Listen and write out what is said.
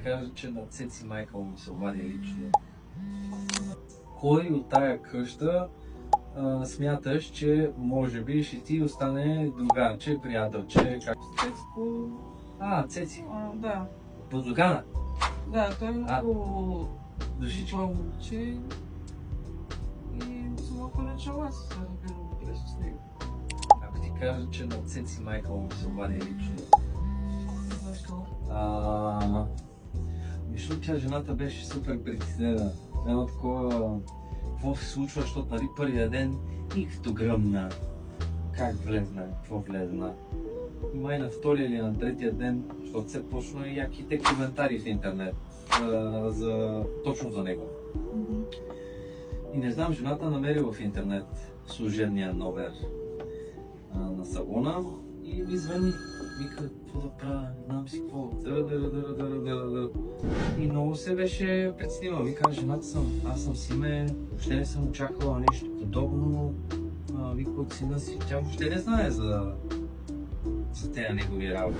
кажа, че на Цеци майка му се обади лично. Кой от тая къща смяташ, че може би ще ти остане другарче, приятелче, както Цецко... Цеци. Да. Бузогана. Да, той е много Душичка. момче и съм го поръчала аз с него. Ако ти кажа, че на Цеци майка му се обади лично. Защо? Защото тя жената беше супер притеснена. Едно такова, какво се случва, защото нали първия ден и като гръмна. Как влезна, какво влезна. И май на втория или на третия ден, защото се почна и яките коментари в интернет. Точно за него. И не знам, жената намери в интернет служебния номер на салона и ми звъни. Вика, какво да правя, не знам си какво. И много се беше притеснила. Вика, жената съм, аз съм Симе, въобще не съм очаквала нещо подобно. Вика от сина си, тя въобще не знае за тези негови работи.